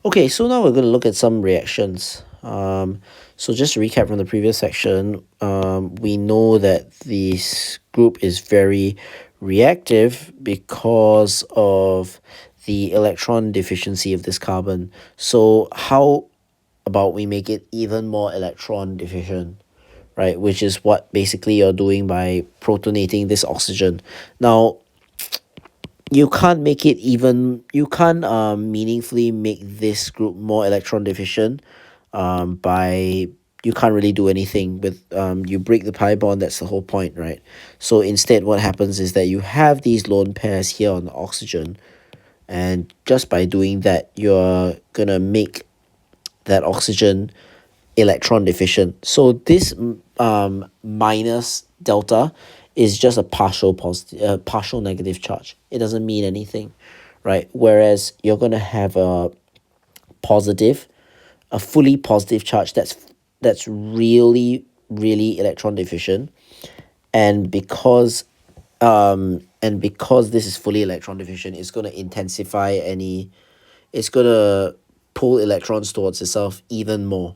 Okay, so now we're going to look at some reactions. So just to recap from the previous section, we know that this group is very reactive because of the electron deficiency of this carbon. So how about we make it even more electron deficient, right? Which is what basically you're doing by protonating this oxygen. Now, you can't meaningfully make this group more electron deficient by you can't really do anything with you break the pi bond. That's the whole point, right? So instead what happens is that you have these lone pairs here on the oxygen, and just by doing that you're gonna make that oxygen electron deficient. So this minus delta is just a partial negative charge. It doesn't mean anything, right? Whereas you're gonna have a positive, a fully positive charge that's really electron deficient, and because this is fully electron deficient, it's gonna intensify it's gonna pull electrons towards itself even more,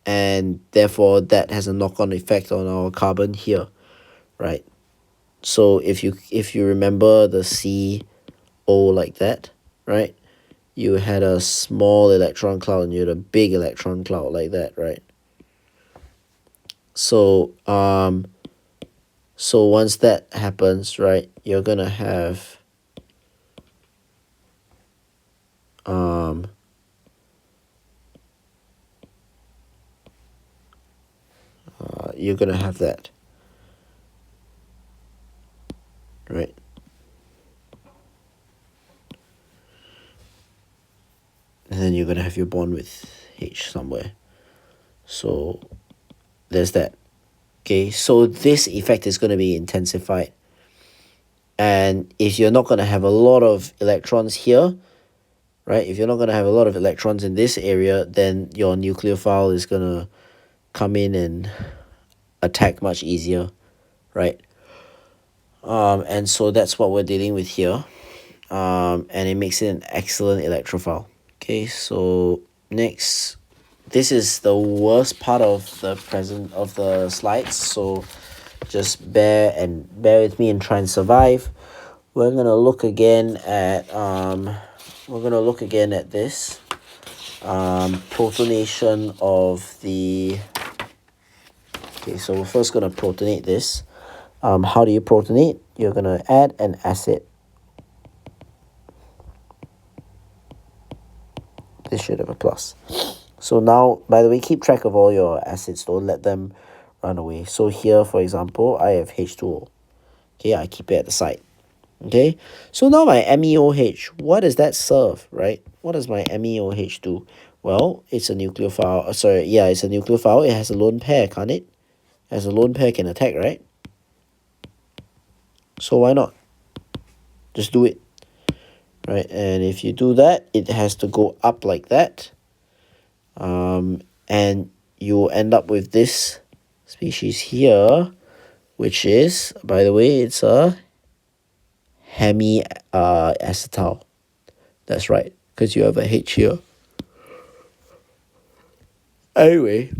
and therefore that has a knock-on effect on our carbon here, right? So if you remember the CO like that, right? You had a small electron cloud and you had a big electron cloud like that, right? So so once that happens, right, you're gonna have um you're gonna have that, right? And then you're gonna have your bond with H somewhere. So there's that. Okay, so this effect is gonna be intensified. And if you're not gonna have a lot of electrons here, right? If you're not gonna have a lot of electrons in this area, then your nucleophile is gonna come in and attack much easier, right? And so that's what we're dealing with here. And it makes it an excellent electrophile. Okay, so next, this is the worst part of the slides, so just bear with me and try and survive. We're gonna look again at this protonation of the. Okay, so we're first gonna protonate this. How do you protonate? You're gonna add an acid. This should have a plus. So now, by the way, keep track of all your acids. Don't let them run away. So here, for example, I have H2O. Okay, I keep it at the side. Okay, so now my MEOH, what does that serve, right? What does my MEOH do? Well, it's a nucleophile. It's a nucleophile. It has a lone pair, can't it? As a lone pair can attack, right? So why not? Just do it, right? And if you do that, it has to go up like that. And you end up with this species here, which is, by the way, it's a hemi acetal. That's right, because you have a H here. Anyway,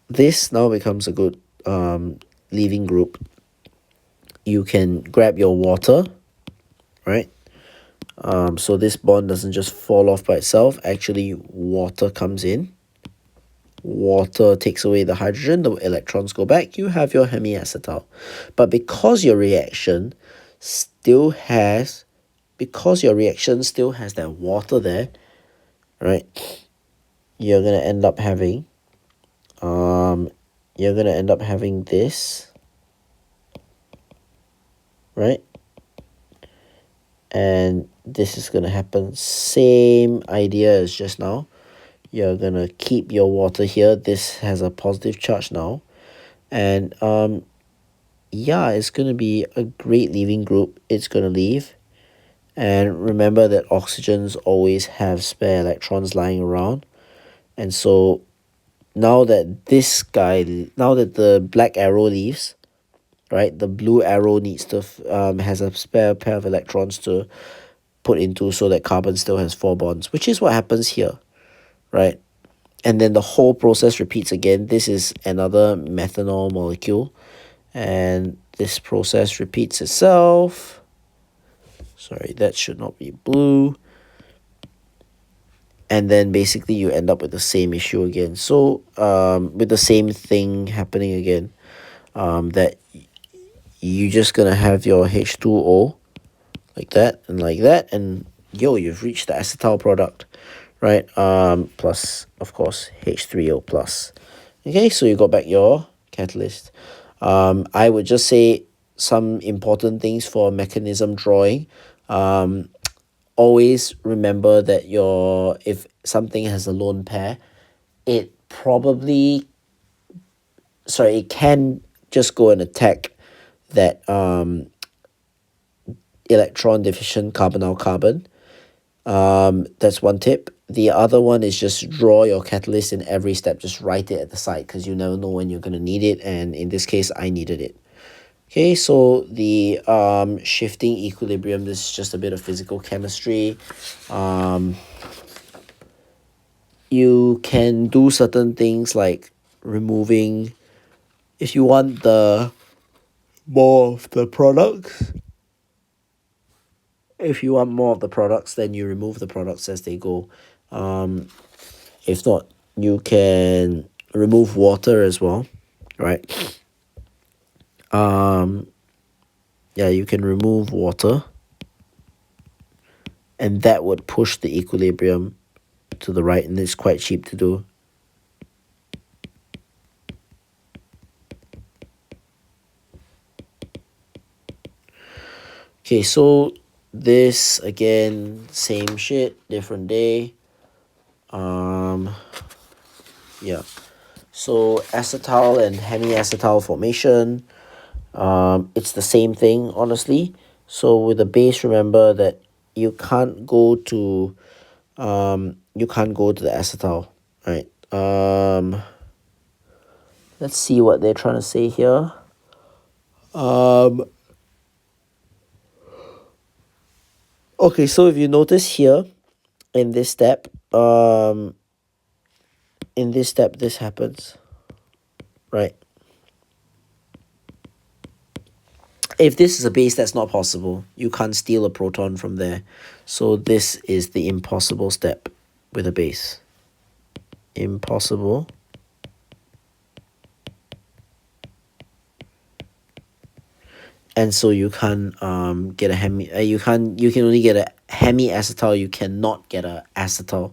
this now becomes a good leaving group. You can grab your water, right? So this bond doesn't just fall off by itself. Actually, water comes in. Water takes away the hydrogen, the electrons go back, you have your hemiacetal. But because your reaction still has that water there, right? You're gonna end up having this, right? And this is gonna happen. Same idea as just now. You're gonna keep your water here. This has a positive charge now. And yeah, it's gonna be a great leaving group. It's gonna leave. And remember that oxygens always have spare electrons lying around. And so now that the black arrow leaves, right, the blue arrow needs to has a spare pair of electrons to put into so that carbon still has 4 bonds, which is what happens here, right? And then the whole process repeats again. This is another methanol molecule, and this process repeats itself. Sorry, that should not be blue. And then basically you end up with the same issue again. So with the same thing happening again, that you're just gonna have your H2O like that, and yo, you've reached the acetal product, right? Plus, of course, H3O plus. Okay, so you got back your catalyst. I would just say some important things for mechanism drawing. Always remember that if something has a lone pair, it can just go and attack that electron deficient carbonyl carbon. That's one tip. The other one is just draw your catalyst in every step. Just write it at the side because you never know when you're going to need it. And in this case, I needed it. Okay, so the shifting equilibrium, this is just a bit of physical chemistry. You can do certain things like removing, if you want more of the products. If you want more of the products, then you remove the products as they go. If not, you can remove water as well, right? Yeah, you can remove water, and that would push the equilibrium to the right, and it's quite cheap to do. Okay, so this again, same shit, different day. Yeah. So acetal and hemiacetal formation. It's the same thing, honestly. So with the base, remember that you can't go to the acetal, right? Let's see what they're trying to say here. Okay, so if you notice here in this step, this happens, right? If this is a base, that's not possible. You can't steal a proton from there. So this is the impossible step with a base. Impossible. And so you can't get a you can only get a hemiacetal, you cannot get a acetal.